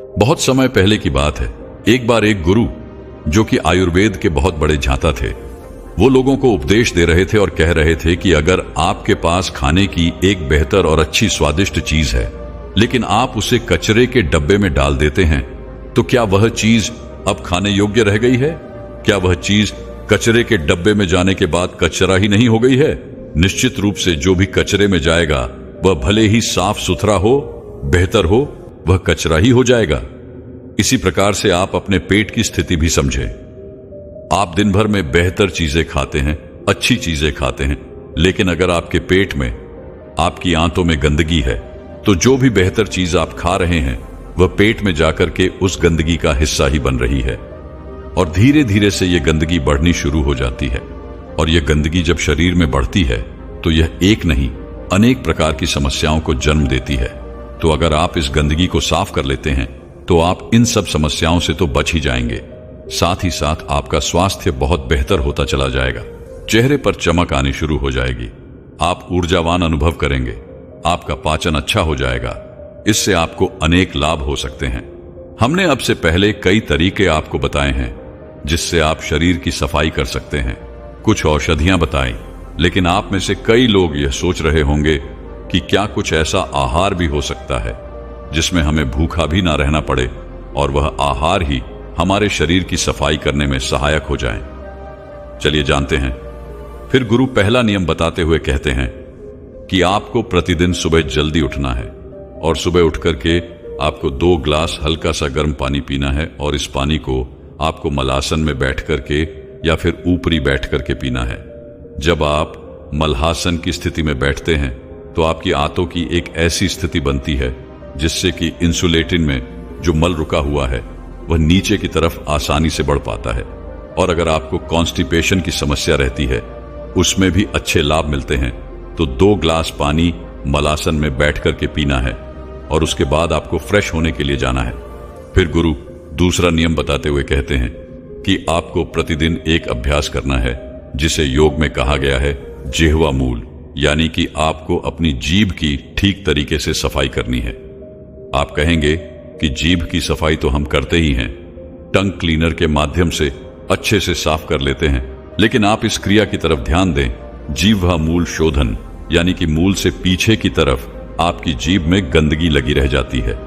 बहुत समय पहले की बात है। एक बार एक गुरु, जो कि आयुर्वेद के बहुत बड़े झांता थे, वो लोगों को उपदेश दे रहे थे और कह रहे थे कि अगर आपके पास खाने की एक बेहतर और अच्छी स्वादिष्ट चीज है, लेकिन आप उसे कचरे के डब्बे में डाल देते हैं, तो क्या वह चीज अब खाने योग्य रह गई है? क्या वह चीज कचरे के डब्बे में जाने के बाद कचरा ही नहीं हो गई है? निश्चित रूप से जो भी कचरे में जाएगा वह भले ही साफ सुथरा हो, बेहतर हो, वह कचरा ही हो जाएगा। इसी प्रकार से आप अपने पेट की स्थिति भी समझें। आप दिन भर में बेहतर चीजें खाते हैं, अच्छी चीजें खाते हैं, लेकिन अगर आपके पेट में, आपकी आंतों में गंदगी है, तो जो भी बेहतर चीज आप खा रहे हैं वह पेट में जाकर के उस गंदगी का हिस्सा ही बन रही है, और धीरे धीरे से यह गंदगी बढ़नी शुरू हो जाती है। और यह गंदगी जब शरीर में बढ़ती है तो यह एक नहीं, अनेक प्रकार की समस्याओं को जन्म देती है। तो अगर आप इस गंदगी को साफ कर लेते हैं तो आप इन सब समस्याओं से तो बच ही जाएंगे, साथ ही साथ आपका स्वास्थ्य बहुत बेहतर होता चला जाएगा। चेहरे पर चमक आनी शुरू हो जाएगी, आप ऊर्जावान अनुभव करेंगे, आपका पाचन अच्छा हो जाएगा। इससे आपको अनेक लाभ हो सकते हैं। हमने अब से पहले कई तरीके आपको बताए हैं जिससे आप शरीर की सफाई कर सकते हैं, कुछ औषधियां बताई, लेकिन आप में से कई लोग यह सोच रहे होंगे कि क्या कुछ ऐसा आहार भी हो सकता है जिसमें हमें भूखा भी ना रहना पड़े और वह आहार ही हमारे शरीर की सफाई करने में सहायक हो जाए। चलिए जानते हैं। फिर गुरु पहला नियम बताते हुए कहते हैं कि आपको प्रतिदिन सुबह जल्दी उठना है और सुबह उठ करके आपको 2 ग्लास हल्का सा गर्म पानी पीना है, और इस पानी को आपको मलासन में बैठ करके या फिर ऊपरी बैठ करके पीना है। जब आप मलहासन की स्थिति में बैठते हैं तो आपकी आंतों की एक ऐसी स्थिति बनती है जिससे कि इंसुलेटिन में जो मल रुका हुआ है वह नीचे की तरफ आसानी से बढ़ पाता है। और अगर आपको कॉन्स्टिपेशन की समस्या रहती है, उसमें भी अच्छे लाभ मिलते हैं। तो 2 ग्लास पानी मलासन में बैठ करके पीना है और उसके बाद आपको फ्रेश होने के लिए जाना है। फिर गुरु दूसरा नियम बताते हुए कहते हैं कि आपको प्रतिदिन एक अभ्यास करना है जिसे योग में कहा गया है जिह्वा मूल, यानी कि आपको अपनी जीभ की ठीक तरीके से सफाई करनी है। आप कहेंगे कि जीभ की सफाई तो हम करते ही हैं, टंग क्लीनर के माध्यम से अच्छे से साफ कर लेते हैं, लेकिन आप इस क्रिया की तरफ ध्यान दें, जिह्वा मूल शोधन, यानी कि मूल से पीछे की तरफ आपकी जीभ में गंदगी लगी रह जाती है,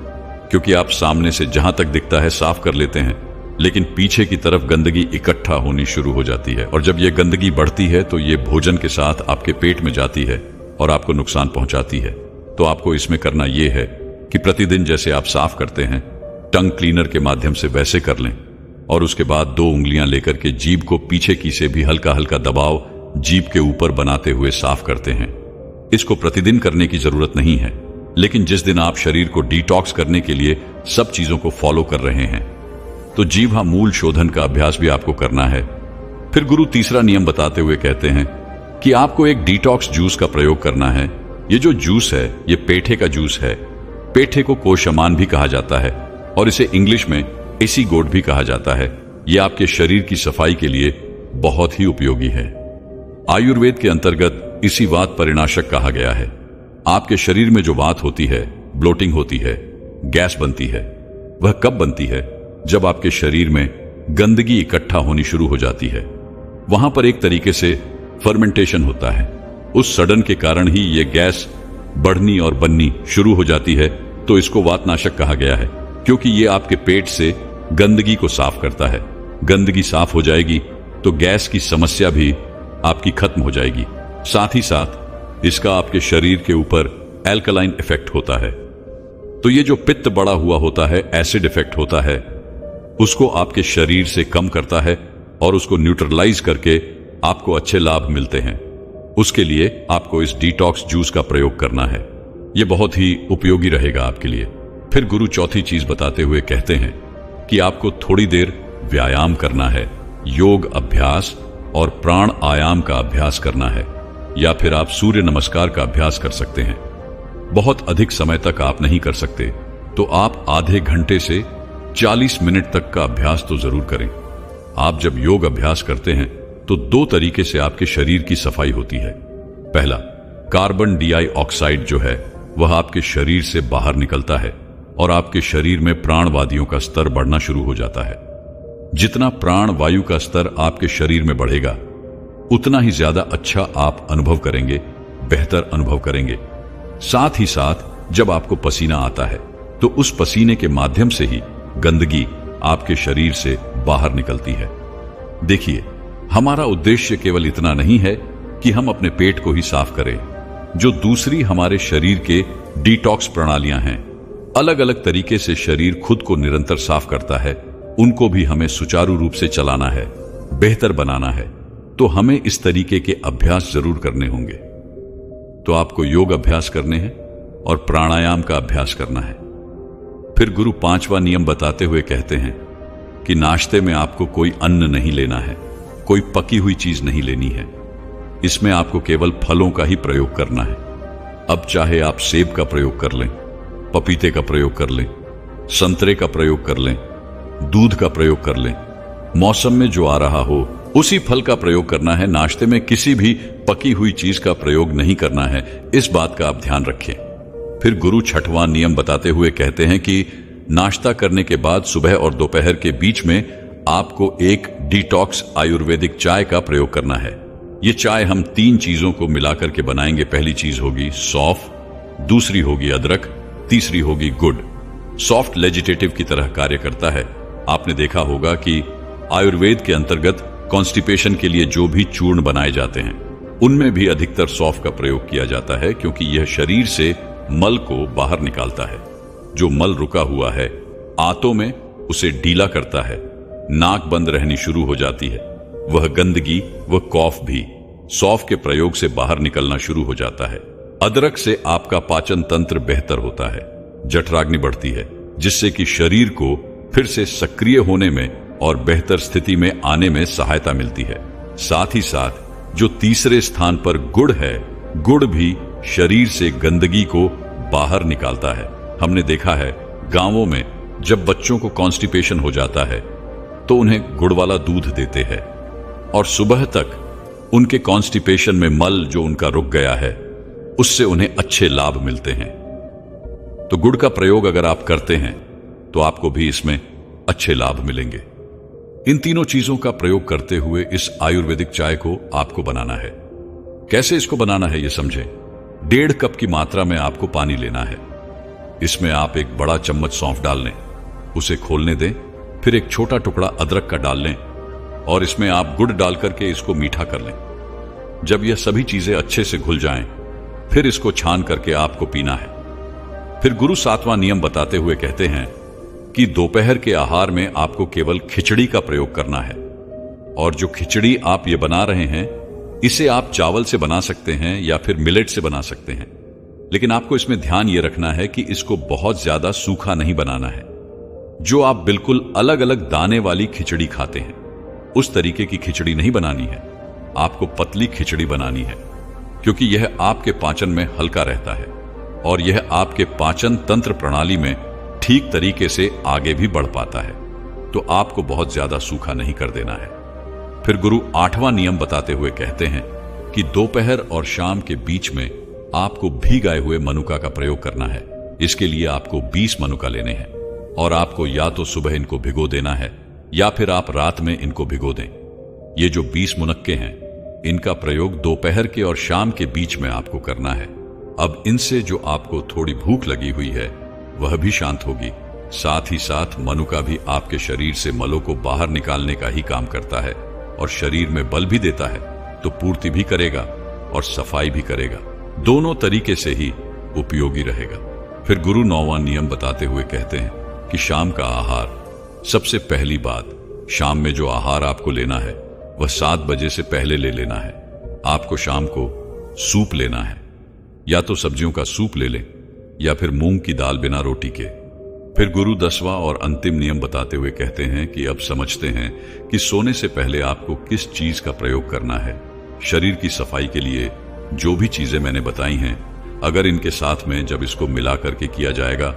क्योंकि आप सामने से जहां तक दिखता है साफ कर लेते हैं, लेकिन पीछे की तरफ गंदगी इकट्ठा होनी शुरू हो जाती है। और जब यह गंदगी बढ़ती है तो ये भोजन के साथ आपके पेट में जाती है और आपको नुकसान पहुंचाती है। तो आपको इसमें करना यह है कि प्रतिदिन जैसे आप साफ करते हैं, टंग क्लीनर के माध्यम से वैसे कर लें, और उसके बाद 2 उंगलियां लेकर के जीभ को पीछे की से भी हल्का हल्का दबाव जीभ के ऊपर बनाते हुए साफ करते हैं। इसको प्रतिदिन करने की जरूरत नहीं है, लेकिन जिस दिन आप शरीर को डिटॉक्स करने के लिए सब चीजों को फॉलो कर रहे हैं तो जिह्वा मूल शोधन का अभ्यास भी आपको करना है। फिर गुरु तीसरा नियम बताते हुए कहते हैं कि आपको एक डिटॉक्स जूस का प्रयोग करना है। ये जो जूस है ये पेठे का जूस है। पेठे को कोशमान भी कहा जाता है और इसे इंग्लिश में एसी गोट भी कहा जाता है। यह आपके शरीर की सफाई के लिए बहुत ही उपयोगी है। आयुर्वेद के अंतर्गत इसी वात परिनाशक कहा गया है। आपके शरीर में जो वात होती है, ब्लोटिंग होती है, गैस बनती है, वह कब बनती है? जब आपके शरीर में गंदगी इकट्ठा होनी शुरू हो जाती है। वहां पर एक तरीके से फर्मेंटेशन होता है। उस सड़न के कारण ही यह गैस बढ़नी और बननी शुरू हो जाती है। तो इसको वातनाशक कहा गया है, क्योंकि यह आपके पेट से गंदगी को साफ करता है। गंदगी साफ हो जाएगी तो गैस की समस्या भी आपकी खत्म हो जाएगी। साथ ही साथ इसका आपके शरीर के ऊपर एल्कलाइन इफेक्ट होता है। तो ये जो पित्त बढ़ा हुआ होता है, एसिड इफेक्ट होता है, उसको आपके शरीर से कम करता है और उसको न्यूट्रलाइज करके आपको अच्छे लाभ मिलते हैं। उसके लिए आपको इस डिटॉक्स जूस का प्रयोग करना है। यह बहुत ही उपयोगी रहेगा आपके लिए। फिर गुरु चौथी चीज बताते हुए कहते हैं कि आपको थोड़ी देर व्यायाम करना है, योग अभ्यास और प्राण आयाम का अभ्यास करना है, या फिर आप सूर्य नमस्कार का अभ्यास कर सकते हैं। बहुत अधिक समय तक आप नहीं कर सकते तो आप आधे घंटे से 40 मिनट तक का अभ्यास तो जरूर करें। आप जब योग अभ्यास करते हैं तो 2 तरीके से आपके शरीर की सफाई होती है। पहला, कार्बन डाइऑक्साइड जो है वह आपके शरीर से बाहर निकलता है और आपके शरीर में प्राणवादियों का स्तर बढ़ना शुरू हो जाता है। जितना प्राण वायु का स्तर आपके शरीर में बढ़ेगा, उतना ही ज्यादा अच्छा आप अनुभव करेंगे, बेहतर अनुभव करेंगे। साथ ही साथ जब आपको पसीना आता है तो उस पसीने के माध्यम से ही गंदगी आपके शरीर से बाहर निकलती है। देखिए, हमारा उद्देश्य केवल इतना नहीं है कि हम अपने पेट को ही साफ करें। जो दूसरी हमारे शरीर के डिटॉक्स प्रणालियां हैं, अलग अलग तरीके से शरीर खुद को निरंतर साफ करता है, उनको भी हमें सुचारू रूप से चलाना है, बेहतर बनाना है। तो हमें इस तरीके के अभ्यास जरूर करने होंगे। तो आपको योग अभ्यास करने हैं और प्राणायाम का अभ्यास करना है। फिर गुरु 5वां नियम बताते हुए कहते हैं कि नाश्ते में आपको कोई अन्न नहीं लेना है, कोई पकी हुई चीज नहीं लेनी है। इसमें आपको केवल फलों का ही प्रयोग करना है। अब चाहे आप सेब का प्रयोग कर लें, पपीते का प्रयोग कर लें, संतरे का प्रयोग कर लें, दूध का प्रयोग कर लें, मौसम में जो आ रहा हो उसी फल का प्रयोग करना है। नाश्ते में किसी भी पकी हुई चीज का प्रयोग नहीं करना है, इस बात का आप ध्यान रखें। फिर गुरु 6वां नियम बताते हुए कहते हैं कि नाश्ता करने के बाद सुबह और दोपहर के बीच में आपको एक डिटॉक्स आयुर्वेदिक चाय का प्रयोग करना है। ये चाय हम 3 चीजों को मिलाकर के बनाएंगे। पहली चीज होगी सौंफ, दूसरी होगी अदरक, तीसरी होगी गुड़। सॉफ्ट लेजिटेटिव की तरह कार्य करता है। आपने देखा होगा कि आयुर्वेद के अंतर्गत कॉन्स्टिपेशन के लिए जो भी चूर्ण बनाए जाते हैं, उनमें भी अधिकतर सौंफ का प्रयोग किया जाता है, क्योंकि यह शरीर से मल को बाहर निकालता है। जो मल रुका हुआ है आंतों में, उसे ढीला करता है, नाक बंद रहनी शुरू हो जाती है। वह गंदगी, वह कॉफ भी सौंफ के प्रयोग से बाहर निकलना शुरू हो जाता है। अदरक से आपका पाचन तंत्र बेहतर होता है, जठराग्नि बढ़ती है, जिससे कि शरीर को फिर से सक्रिय होने में और बेहतर स्थिति में आने में सहायता मिलती है। साथ ही साथ जो तीसरे स्थान पर गुड़ है, गुड़ भी शरीर से गंदगी को बाहर निकालता है। हमने देखा है गांवों में जब बच्चों को कॉन्स्टिपेशन हो जाता है तो उन्हें गुड़ वाला दूध देते हैं और सुबह तक उनके कॉन्स्टिपेशन में मल जो उनका रुक गया है, उससे उन्हें अच्छे लाभ मिलते हैं। तो गुड़ का प्रयोग अगर आप करते हैं तो आपको भी इसमें अच्छे लाभ मिलेंगे। इन तीनों चीजों का प्रयोग करते हुए इस आयुर्वेदिक चाय को आपको बनाना है। कैसे इसको बनाना है ये समझें। 1.5 कप की मात्रा में आपको पानी लेना है। इसमें आप एक बड़ा चम्मच सौंफ डाल लें, उसे खोलने दें। फिर एक छोटा टुकड़ा अदरक का डाल लें और इसमें आप गुड़ डाल करके इसको मीठा कर लें। जब यह सभी चीजें अच्छे से घुल जाएं, फिर इसको छान करके आपको पीना है। फिर गुरु 7वां नियम बताते हुए कहते हैं कि दोपहर के आहार में आपको केवल खिचड़ी का प्रयोग करना है। और जो खिचड़ी आप ये बना रहे हैं, इसे आप चावल से बना सकते हैं या फिर मिलेट से बना सकते हैं। लेकिन आपको इसमें ध्यान ये रखना है कि इसको बहुत ज्यादा सूखा नहीं बनाना है। जो आप बिल्कुल अलग अलग दाने वाली खिचड़ी खाते हैं, उस तरीके की खिचड़ी नहीं बनानी है। आपको पतली खिचड़ी बनानी है, क्योंकि यह आपके पाचन में हल्का रहता है और यह आपके पाचन तंत्र प्रणाली में ठीक तरीके से आगे भी बढ़ पाता है। तो आपको बहुत ज्यादा सूखा नहीं कर देना है। फिर गुरु 8वां नियम बताते हुए कहते हैं कि दोपहर और शाम के बीच में आपको भीगाए हुए मनुका का प्रयोग करना है। इसके लिए आपको 20 मनुका लेने हैं और आपको या तो सुबह इनको भिगो देना है या फिर आप रात में इनको भिगो दें। ये जो 20 मुनक्के हैं, इनका प्रयोग दोपहर के और शाम के बीच में आपको करना है। अब इनसे जो आपको थोड़ी भूख लगी हुई है वह भी शांत होगी। साथ ही साथ मनुका भी आपके शरीर से मलों को बाहर निकालने का ही काम करता है और शरीर में बल भी देता है, तो पूर्ति भी करेगा और सफाई भी करेगा। दोनों तरीके से ही उपयोगी रहेगा। फिर गुरु 9वां नियम बताते हुए कहते हैं कि शाम का आहार, सबसे पहली बात, शाम में जो आहार आपको लेना है वह 7 बजे से पहले ले लेना है। आपको शाम को सूप लेना है, या तो सब्जियों का सूप ले लें या फिर मूंग की दाल बिना रोटी के। फिर गुरु 10वां और अंतिम नियम बताते हुए कहते हैं कि अब समझते हैं कि सोने से पहले आपको किस चीज का प्रयोग करना है। शरीर की सफाई के लिए जो भी चीजें मैंने बताई हैं, अगर इनके साथ में जब इसको मिला करके किया जाएगा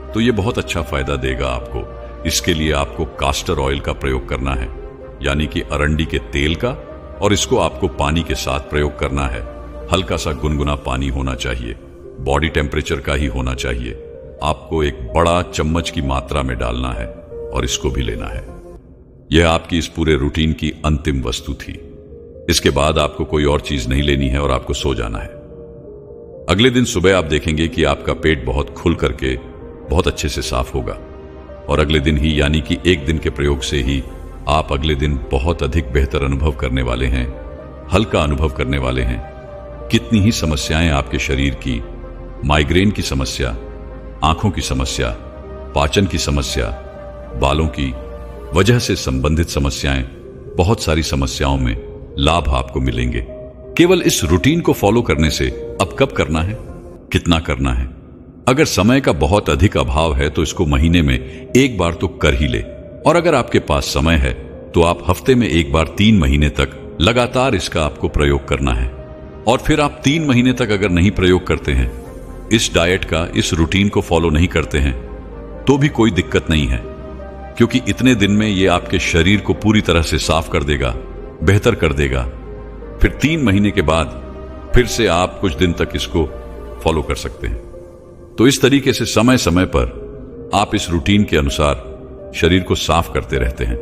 तो ये बहुत अच्छा फायदा देगा आपको। इसके लिए आपको कास्टर ऑयल का प्रयोग करना है, यानी कि अरंडी के तेल का, और इसको आपको पानी के साथ प्रयोग करना है। हल्का सा गुनगुना पानी होना चाहिए, बॉडी टेम्परेचर का ही होना चाहिए। आपको एक बड़ा चम्मच की मात्रा में डालना है और इसको भी लेना है। यह आपकी इस पूरे रूटीन की अंतिम वस्तु थी। इसके बाद आपको कोई और चीज नहीं लेनी है और आपको सो जाना है। अगले दिन सुबह आप देखेंगे कि आपका पेट बहुत खुल करके बहुत अच्छे से साफ होगा और अगले दिन ही, यानी कि एक दिन के प्रयोग से ही, आप अगले दिन बहुत अधिक बेहतर अनुभव करने वाले हैं, हल्का अनुभव करने वाले हैं। कितनी ही समस्याएं आपके शरीर की, माइग्रेन की समस्या, आंखों की समस्या, पाचन की समस्या, बालों की वजह से संबंधित समस्याएं, बहुत सारी समस्याओं में लाभ आपको मिलेंगे। केवल इस रूटीन को फॉलो करने से अब कब करना है, कितना करना है। अगर समय का बहुत अधिक अभाव है तो इसको महीने में एक बार तो कर ही ले, और अगर आपके पास समय है तो आप हफ्ते में एक बार 3 महीने तक लगातार इसका आपको प्रयोग करना है। और फिर आप 3 महीने तक अगर नहीं प्रयोग करते हैं, इस डाइट का, इस रूटीन को फॉलो नहीं करते हैं, तो भी कोई दिक्कत नहीं है, क्योंकि इतने दिन में ये आपके शरीर को पूरी तरह से साफ कर देगा, बेहतर कर देगा। फिर 3 महीने के बाद फिर से आप कुछ दिन तक इसको फॉलो कर सकते हैं। तो इस तरीके से समय समय पर आप इस रूटीन के अनुसार शरीर को साफ करते रहते हैं,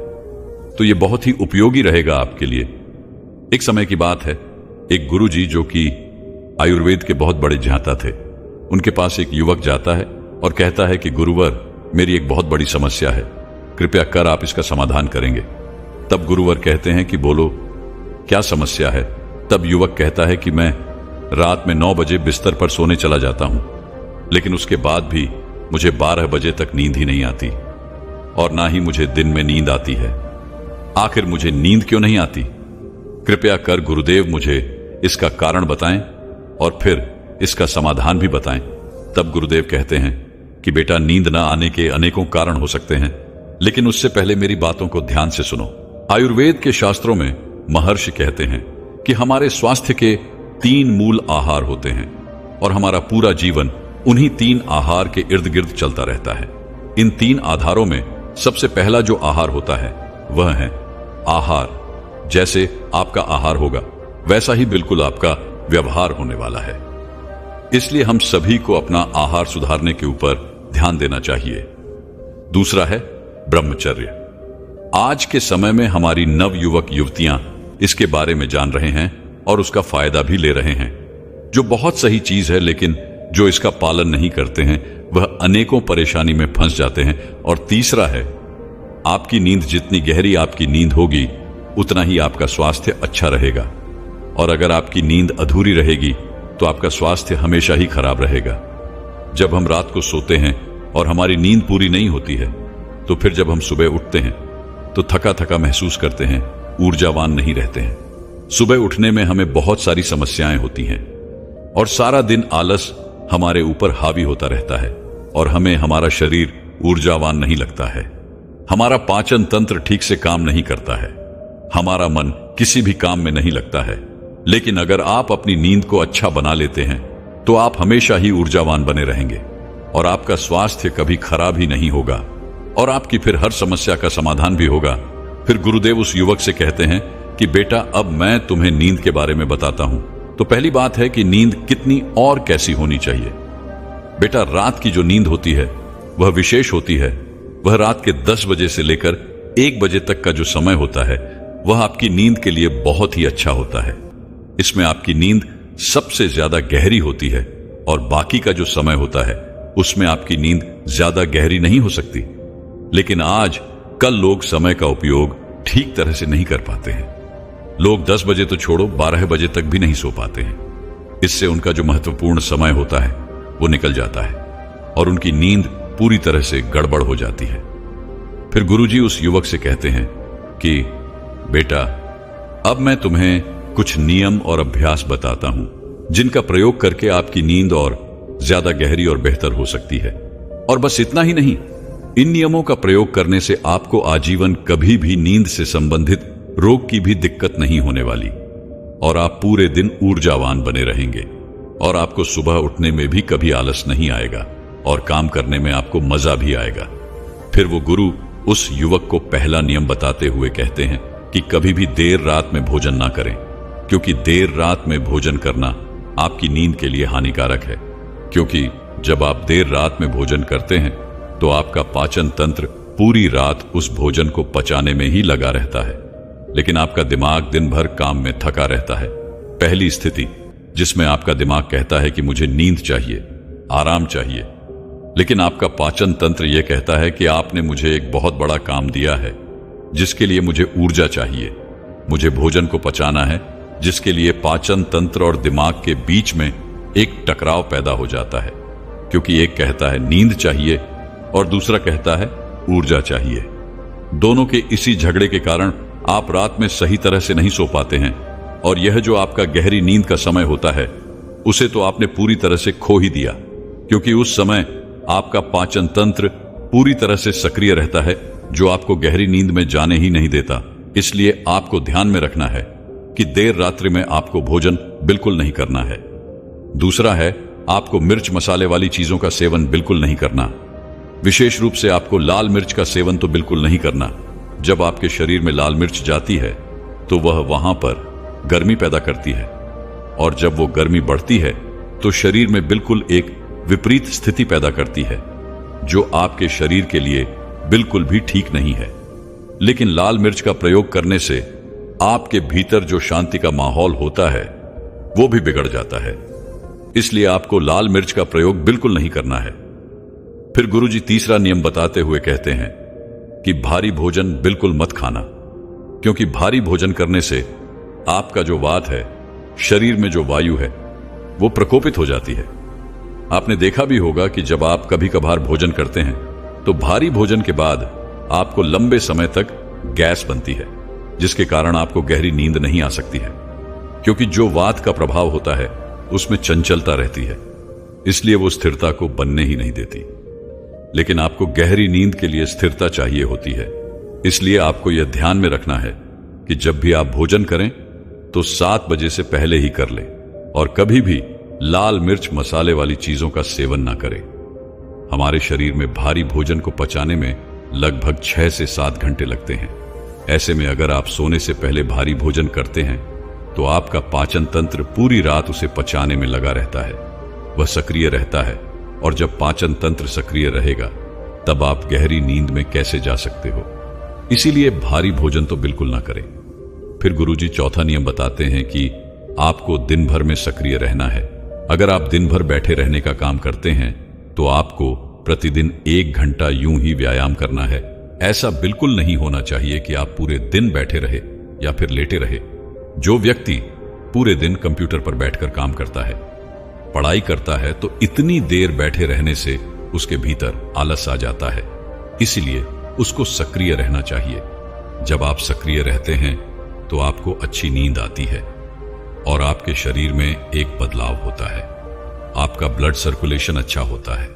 तो यह बहुत ही उपयोगी रहेगा आपके लिए। एक समय की बात है, एक गुरुजी जो कि आयुर्वेद के बहुत बड़े जानता थे, उनके पास एक युवक जाता है और कहता है कि गुरुवर, मेरी एक बहुत बड़ी समस्या है, कृपया कर आप इसका समाधान करेंगे। तब गुरुवर कहते हैं कि बोलो, क्या समस्या है। तब युवक कहता है कि मैं रात में 9 बजे बिस्तर पर सोने चला जाता हूं, लेकिन उसके बाद भी मुझे 12 बजे तक नींद ही नहीं आती, और ना ही मुझे दिन में नींद आती है। आखिर मुझे नींद क्यों नहीं आती? कृपया कर गुरुदेव मुझे इसका कारण बताएं और फिर इसका समाधान भी बताएं। तब गुरुदेव कहते हैं कि बेटा, नींद ना आने के अनेकों कारण हो सकते हैं, लेकिन उससे पहले मेरी बातों को ध्यान से सुनो। आयुर्वेद के शास्त्रों में महर्षि कहते हैं कि हमारे स्वास्थ्य के 3 मूल आहार होते हैं और हमारा पूरा जीवन उन्हीं 3 आहार के इर्द गिर्द चलता रहता है। इन 3 आधारों में सबसे पहला जो आहार होता है वह है आहार। जैसे आपका आहार होगा वैसा ही बिल्कुल आपका व्यवहार होने वाला है। इसलिए हम सभी को अपना आहार सुधारने के ऊपर ध्यान देना चाहिए। दूसरा है ब्रह्मचर्य। आज के समय में हमारी नव युवक युवतियां इसके बारे में जान रहे हैं और उसका फायदा भी ले रहे हैं, जो बहुत सही चीज है, लेकिन जो इसका पालन नहीं करते हैं वह अनेकों परेशानी में फंस जाते हैं। और तीसरा है, आपकी नींद जितनी गहरी आपकी नींद होगी उतना ही आपका स्वास्थ्य अच्छा रहेगा, और अगर आपकी नींद अधूरी रहेगी तो आपका स्वास्थ्य हमेशा ही खराब रहेगा। जब हम रात को सोते हैं और हमारी नींद पूरी नहीं होती है, तो फिर जब हम सुबह उठते हैं तो थका थका महसूस करते हैं, ऊर्जावान नहीं रहते हैं। सुबह उठने में हमें बहुत सारी समस्याएं होती हैं और सारा दिन आलस हमारे ऊपर हावी होता रहता है और हमें हमारा शरीर ऊर्जावान नहीं लगता है। हमारा पाचन तंत्र ठीक से काम नहीं करता है, हमारा मन किसी भी काम में नहीं लगता है। लेकिन अगर आप अपनी नींद को अच्छा बना लेते हैं तो आप हमेशा ही ऊर्जावान बने रहेंगे और आपका स्वास्थ्य कभी खराब ही नहीं होगा और आपकी फिर हर समस्या का समाधान भी होगा। फिर गुरुदेव उस युवक से कहते हैं कि बेटा, अब मैं तुम्हें नींद के बारे में बताता हूं। तो पहली बात है कि नींद कितनी और कैसी होनी चाहिए। बेटा, रात की जो नींद होती है वह विशेष होती है। वह रात के 10 बजे से लेकर 1 बजे तक का जो समय होता है वह आपकी नींद के लिए बहुत ही अच्छा होता है। इसमें आपकी नींद सबसे ज्यादा गहरी होती है और बाकी का जो समय होता है उसमें आपकी नींद ज्यादा गहरी नहीं हो सकती। लेकिन आज कल लोग समय का उपयोग ठीक तरह से नहीं कर पाते हैं। लोग 10 बजे तो छोड़ो, 12 बजे तक भी नहीं सो पाते हैं। इससे उनका जो महत्वपूर्ण समय होता है वो निकल जाता है और उनकी नींद पूरी तरह से गड़बड़ हो जाती है। फिर गुरुजी उस युवक से कहते हैं कि बेटा, अब मैं तुम्हें कुछ नियम और अभ्यास बताता हूं जिनका प्रयोग करके आपकी नींद और ज्यादा गहरी और बेहतर हो सकती है। और बस इतना ही नहीं, इन नियमों का प्रयोग करने से आपको आजीवन कभी भी नींद से संबंधित रोग की भी दिक्कत नहीं होने वाली और आप पूरे दिन ऊर्जावान बने रहेंगे और आपको सुबह उठने में भी कभी आलस नहीं आएगा और काम करने में आपको मजा भी आएगा। फिर वो गुरु उस युवक को पहला नियम बताते हुए कहते हैं कि कभी भी देर रात में भोजन ना करें, क्योंकि देर रात में भोजन करना आपकी नींद के लिए हानिकारक है। क्योंकि जब आप देर रात में भोजन करते हैं तो आपका पाचन तंत्र पूरी रात उस भोजन को पचाने में ही लगा रहता है, लेकिन आपका दिमाग दिन भर काम में थका रहता है। पहली स्थिति जिसमें आपका दिमाग कहता है कि मुझे नींद चाहिए, आराम चाहिए, लेकिन आपका पाचन तंत्र यह कहता है कि आपने मुझे एक बहुत बड़ा काम दिया है जिसके लिए मुझे ऊर्जा चाहिए, मुझे भोजन को पचाना है, जिसके लिए पाचन तंत्र और दिमाग के बीच में एक टकराव पैदा हो जाता है, क्योंकि एक कहता है नींद चाहिए और दूसरा कहता है ऊर्जा चाहिए। दोनों के इसी झगड़े के कारण आप रात में सही तरह से नहीं सो पाते हैं, और यह जो आपका गहरी नींद का समय होता है उसे तो आपने पूरी तरह से खो ही दिया, क्योंकि उस समय आपका पाचन तंत्र पूरी तरह से सक्रिय रहता है, जो आपको गहरी नींद में जाने ही नहीं देता। इसलिए आपको ध्यान में रखना है कि देर रात्रि में आपको भोजन बिल्कुल नहीं करना है। दूसरा है, आपको मिर्च मसाले वाली चीजों का सेवन बिल्कुल नहीं करना। विशेष रूप से आपको लाल मिर्च का सेवन तो बिल्कुल नहीं करना। जब आपके शरीर में लाल मिर्च जाती है तो वह वहां पर गर्मी पैदा करती है, और जब वो गर्मी बढ़ती है तो शरीर में बिल्कुल एक विपरीत स्थिति पैदा करती है, जो आपके शरीर के लिए बिल्कुल भी ठीक नहीं है। लेकिन लाल मिर्च का प्रयोग करने से आपके भीतर जो शांति का माहौल होता है वो भी बिगड़ जाता है, इसलिए आपको लाल मिर्च का प्रयोग बिल्कुल नहीं करना है। फिर गुरुजी तीसरा नियम बताते हुए कहते हैं कि भारी भोजन बिल्कुल मत खाना, क्योंकि भारी भोजन करने से आपका जो वात है, शरीर में जो वायु है, वो प्रकोपित हो जाती है। आपने देखा भी होगा कि जब आप कभी कभार भोजन करते हैं तो भारी भोजन के बाद आपको लंबे समय तक गैस बनती है, जिसके कारण आपको गहरी नींद नहीं आ सकती है, क्योंकि जो वात का प्रभाव होता है उसमें चंचलता रहती है, इसलिए वो स्थिरता को बनने ही नहीं देती। लेकिन आपको गहरी नींद के लिए स्थिरता चाहिए होती है, इसलिए आपको यह ध्यान में रखना है कि जब भी आप भोजन करें तो 7 बजे से पहले ही कर लें, और कभी भी लाल मिर्च मसाले वाली चीजों का सेवन ना करें। हमारे शरीर में भारी भोजन को पचाने में लगभग 6 से 7 घंटे लगते हैं। ऐसे में अगर आप सोने से पहले भारी भोजन करते हैं तो आपका पाचन तंत्र पूरी रात उसे पचाने में लगा रहता है, वह सक्रिय रहता है, और जब पाचन तंत्र सक्रिय रहेगा तब आप गहरी नींद में कैसे जा सकते हो। इसीलिए भारी भोजन तो बिल्कुल ना करें। फिर गुरुजी चौथा नियम बताते हैं कि आपको दिन भर में सक्रिय रहना है। अगर आप दिन भर बैठे रहने का काम करते हैं तो आपको प्रतिदिन 1 घंटा यूं ही व्यायाम करना है। ऐसा बिल्कुल नहीं होना चाहिए कि आप पूरे दिन बैठे रहे या फिर लेटे रहे। जो व्यक्ति पूरे दिन कंप्यूटर पर बैठकर काम करता है, पढ़ाई करता है, तो इतनी देर बैठे रहने से उसके भीतर आलस आ जाता है, इसीलिए उसको सक्रिय रहना चाहिए। जब आप सक्रिय रहते हैं तो आपको अच्छी नींद आती है और आपके शरीर में एक बदलाव होता है। आपका ब्लड सर्कुलेशन अच्छा होता है,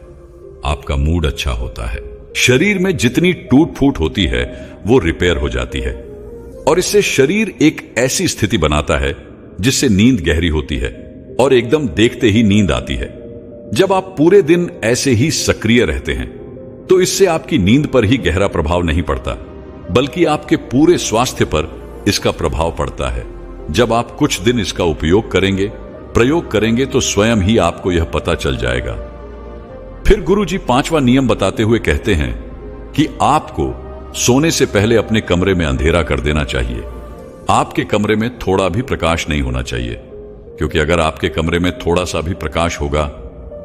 आपका मूड अच्छा होता है, शरीर में जितनी टूट फूट होती है वो रिपेयर हो जाती है, और इससे शरीर एक ऐसी स्थिति बनाता है जिससे नींद गहरी होती है और एकदम देखते ही नींद आती है। जब आप पूरे दिन ऐसे ही सक्रिय रहते हैं तो इससे आपकी नींद पर ही गहरा प्रभाव नहीं पड़ता, बल्कि आपके पूरे स्वास्थ्य पर इसका प्रभाव पड़ता है। जब आप कुछ दिन इसका प्रयोग करेंगे तो स्वयं ही आपको यह पता चल जाएगा। फिर गुरुजी 5वां नियम बताते हुए कहते हैं कि आपको सोने से पहले अपने कमरे में अंधेरा कर देना चाहिए। आपके कमरे में थोड़ा भी प्रकाश नहीं होना चाहिए, क्योंकि अगर आपके कमरे में थोड़ा सा भी प्रकाश होगा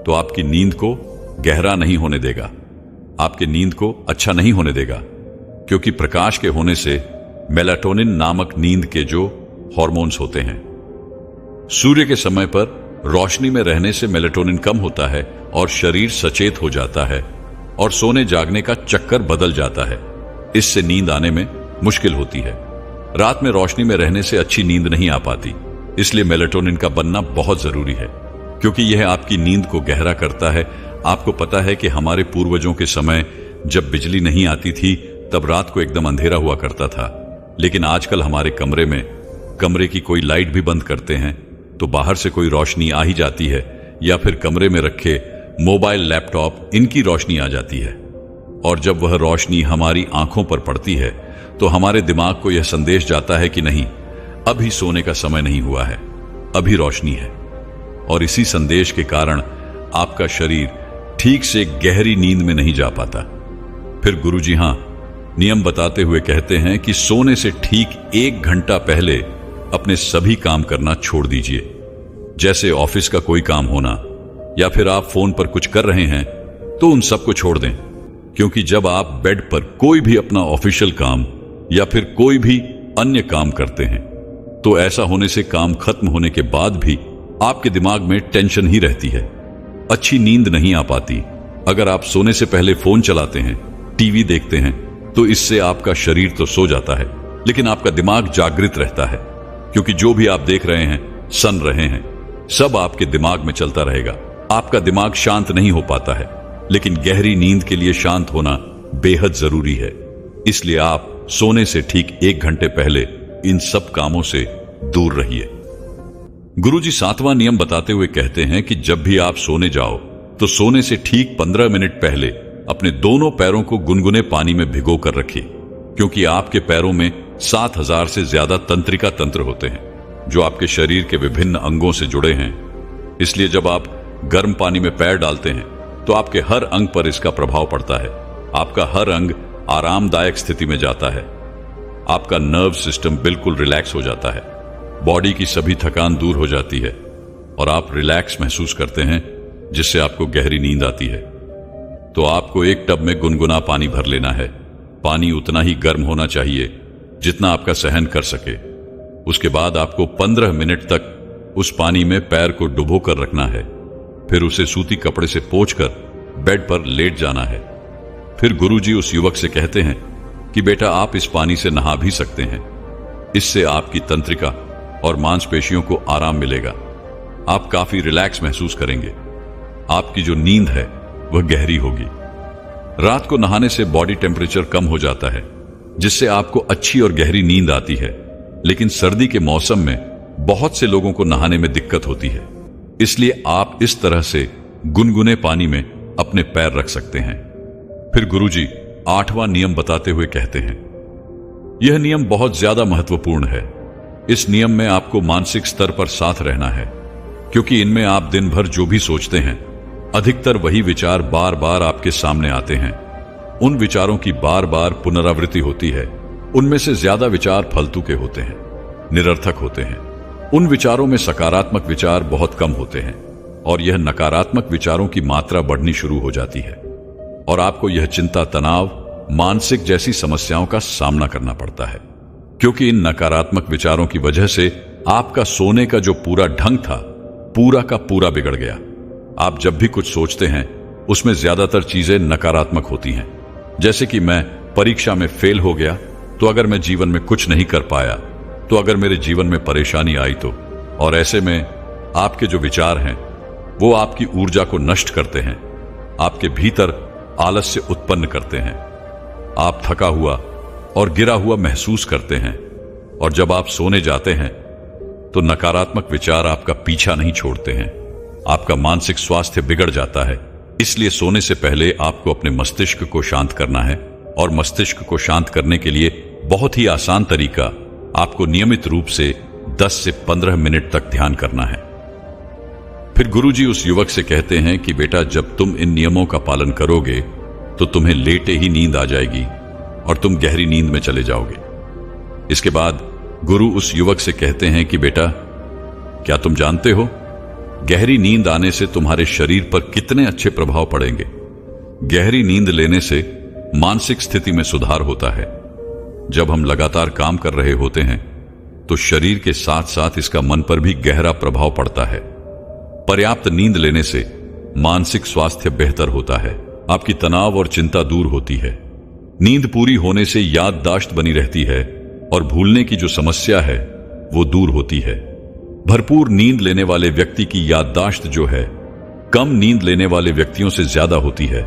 तो आपकी नींद को गहरा नहीं होने देगा, आपकी नींद को अच्छा नहीं होने देगा, क्योंकि प्रकाश के होने से मेलाटोनिन नामक नींद के जो हार्मोन्स होते हैं, सूर्य के समय पर रोशनी में रहने से मेलाटोनिन कम होता है और शरीर सचेत हो जाता है और सोने जागने का चक्कर बदल जाता है। इससे नींद आने में मुश्किल होती है। रात में रोशनी में रहने से अच्छी नींद नहीं आ पाती, इसलिए मेलाटोनिन का बनना बहुत जरूरी है, क्योंकि यह आपकी नींद को गहरा करता है। आपको पता है कि हमारे पूर्वजों के समय जब बिजली नहीं आती थी तब रात को एकदम अंधेरा हुआ करता था, लेकिन आजकल हमारे कमरे की कोई लाइट भी बंद करते हैं तो बाहर से कोई रोशनी आ ही जाती है, या फिर कमरे में रखे मोबाइल, लैपटॉप, इनकी रोशनी आ जाती है, और जब वह रोशनी हमारी आंखों पर पड़ती है तो हमारे दिमाग को यह संदेश जाता है कि नहीं, अभी सोने का समय नहीं हुआ है, अभी रोशनी है। और इसी संदेश के कारण आपका शरीर ठीक से गहरी नींद में नहीं जा पाता। फिर गुरुजी नियम बताते हुए कहते हैं कि सोने से ठीक 1 घंटा पहले अपने सभी काम करना छोड़ दीजिए, जैसे ऑफिस का कोई काम होना या फिर आप फोन पर कुछ कर रहे हैं तो उन सबको छोड़ दें। क्योंकि जब आप बेड पर कोई भी अपना ऑफिशियल काम या फिर कोई भी अन्य काम करते हैं तो ऐसा होने से काम खत्म होने के बाद भी आपके दिमाग में टेंशन ही रहती है, अच्छी नींद नहीं आ पाती। अगर आप सोने से पहले फोन चलाते हैं, टीवी देखते हैं तो इससे आपका शरीर तो सो जाता है लेकिन आपका दिमाग जागृत रहता है, क्योंकि जो भी आप देख रहे हैं, सुन रहे हैं, सब आपके दिमाग में चलता रहेगा। आपका दिमाग शांत नहीं हो पाता है, लेकिन गहरी नींद के लिए शांत होना बेहद जरूरी है। इसलिए आप सोने से ठीक 1 घंटे पहले इन सब कामों से दूर रहिए। गुरुजी 7वां नियम बताते हुए कहते हैं कि जब भी आप सोने जाओ तो सोने से ठीक 15 मिनट पहले अपने दोनों पैरों को गुनगुने पानी में भिगो कर रखिए, क्योंकि आपके पैरों में 7000 से ज्यादा तंत्रिका तंत्र होते हैं जो आपके शरीर के विभिन्न अंगों से जुड़े हैं। इसलिए जब आप गर्म पानी में पैर डालते हैं तो आपके हर अंग पर इसका प्रभाव पड़ता है। आपका हर अंग आरामदायक स्थिति में जाता है, आपका नर्व सिस्टम बिल्कुल रिलैक्स हो जाता है, बॉडी की सभी थकान दूर हो जाती है और आप रिलैक्स महसूस करते हैं, जिससे आपको गहरी नींद आती है। तो आपको एक टब में गुनगुना पानी भर लेना है। पानी उतना ही गर्म होना चाहिए जितना आपका सहन कर सके। उसके बाद आपको 15 मिनट तक उस पानी में पैर को डुबो कर रखना है। फिर उसे सूती कपड़े से पोंछकर बेड पर लेट जाना है। फिर गुरुजी उस युवक से कहते हैं कि बेटा, आप इस पानी से नहा भी सकते हैं। इससे आपकी तंत्रिका और मांसपेशियों को आराम मिलेगा। आप काफी रिलैक्स महसूस करेंगे। आपकी जो नींद है वह गहरी होगी। रात को नहाने से बॉडी टेम्परेचर कम हो जाता है, जिससे आपको अच्छी और गहरी नींद आती है। लेकिन सर्दी के मौसम में बहुत से लोगों को नहाने में दिक्कत होती है, इसलिए आप इस तरह से गुनगुने पानी में अपने पैर रख सकते हैं। फिर गुरुजी 8वां नियम बताते हुए कहते हैं, यह नियम बहुत ज्यादा महत्वपूर्ण है। इस नियम में आपको मानसिक स्तर पर साथ रहना है, क्योंकि इनमें आप दिन भर जो भी सोचते हैं, अधिकतर वही विचार बार बार आपके सामने आते हैं। उन विचारों की बार बार पुनरावृत्ति होती है। उनमें से ज्यादा विचार फालतू के होते हैं, निरर्थक होते हैं। उन विचारों में सकारात्मक विचार बहुत कम होते हैं और यह नकारात्मक विचारों की मात्रा बढ़नी शुरू हो जाती है और आपको यह चिंता, तनाव, मानसिक जैसी समस्याओं का सामना करना पड़ता है, क्योंकि इन नकारात्मक विचारों की वजह से आपका सोने का जो पूरा ढंग था, पूरा का पूरा बिगड़ गया। आप जब भी कुछ सोचते हैं उसमें ज्यादातर चीजें नकारात्मक होती हैं। जैसे कि मैं परीक्षा में फेल हो गया तो अगर मैं जीवन में कुछ नहीं कर पाया, तो अगर मेरे जीवन में परेशानी आई तो। और ऐसे में आपके जो विचार हैं वो आपकी ऊर्जा को नष्ट करते हैं, आपके भीतर आलस्य उत्पन्न करते हैं। आप थका हुआ और गिरा हुआ महसूस करते हैं और जब आप सोने जाते हैं तो नकारात्मक विचार आपका पीछा नहीं छोड़ते हैं। आपका मानसिक स्वास्थ्य बिगड़ जाता है। इसलिए सोने से पहले आपको अपने मस्तिष्क को शांत करना है और मस्तिष्क को शांत करने के लिए बहुत ही आसान तरीका, आपको नियमित रूप से 10 से 15 मिनट तक ध्यान करना है। फिर गुरुजी उस युवक से कहते हैं कि बेटा, जब तुम इन नियमों का पालन करोगे तो तुम्हें लेटे ही नींद आ जाएगी और तुम गहरी नींद में चले जाओगे। इसके बाद गुरु उस युवक से कहते हैं कि बेटा, क्या तुम जानते हो गहरी नींद आने से तुम्हारे शरीर पर कितने अच्छे प्रभाव पड़ेंगे? गहरी नींद लेने से मानसिक स्थिति में सुधार होता है। जब हम लगातार काम कर रहे होते हैं तो शरीर के साथ साथ इसका मन पर भी गहरा प्रभाव पड़ता है। पर्याप्त नींद लेने से मानसिक स्वास्थ्य बेहतर होता है, आपकी तनाव और चिंता दूर होती है। नींद पूरी होने से याददाश्त बनी रहती है और भूलने की जो समस्या है वो दूर होती है। भरपूर नींद लेने वाले व्यक्ति की याददाश्त जो है कम नींद लेने वाले व्यक्तियों से ज्यादा होती है,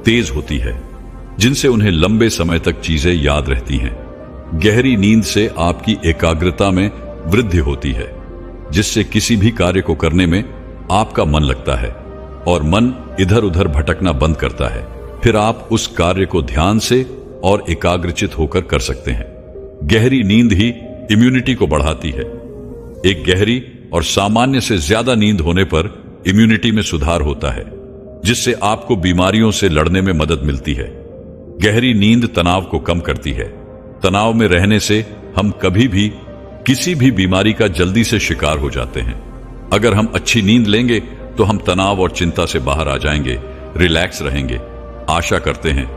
तेज होती है, जिनसे उन्हें लंबे समय तक चीजें याद रहती हैं। गहरी नींद से आपकी एकाग्रता में वृद्धि होती है, जिससे किसी भी कार्य को करने में आपका मन लगता है और मन इधर उधर भटकना बंद करता है। फिर आप उस कार्य को ध्यान से और एकाग्रचित होकर कर सकते हैं। गहरी नींद ही इम्यूनिटी को बढ़ाती है। एक गहरी और सामान्य से ज्यादा नींद होने पर इम्यूनिटी में सुधार होता है। जिससे आपको बीमारियों से लड़ने में मदद मिलती है। गहरी नींद तनाव को कम करती है। तनाव में रहने से हम कभी भी किसी भी बीमारी का जल्दी से शिकार हो जाते हैं। अगर हम अच्छी नींद लेंगे तो हम तनाव और चिंता से बाहर आ जाएंगे, रिलैक्स रहेंगे। आशा करते हैं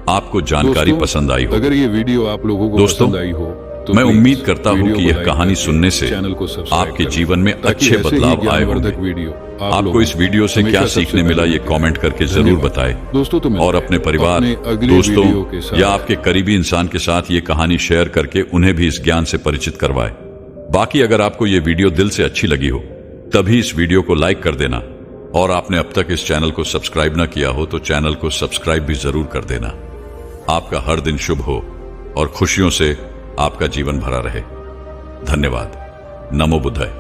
आपको जानकारी पसंद आई हो। अगर ये वीडियो आप लोगों को पसंद आई हो तो मैं उम्मीद करता हूं कि यह कहानी सुनने से आपके जीवन में अच्छे बदलाव आए होंगे। आपको इस वीडियो से क्या सीखने मिला ये कमेंट करके जरूर बताएं। दोस्तों और अपने परिवार, दोस्तों या आपके करीबी इंसान के साथ ये कहानी शेयर करके उन्हें भी इस ज्ञान से परिचित करवाएं। बाकी अगर आपको ये वीडियो दिल से अच्छी लगी हो तभी इस वीडियो को लाइक कर देना, और आपने अब तक इस चैनल को सब्सक्राइब न किया हो तो चैनल को सब्सक्राइब भी जरूर कर देना। आपका हर दिन शुभ हो और खुशियों से आपका जीवन भरा रहे। धन्यवाद। नमो बुद्धाय।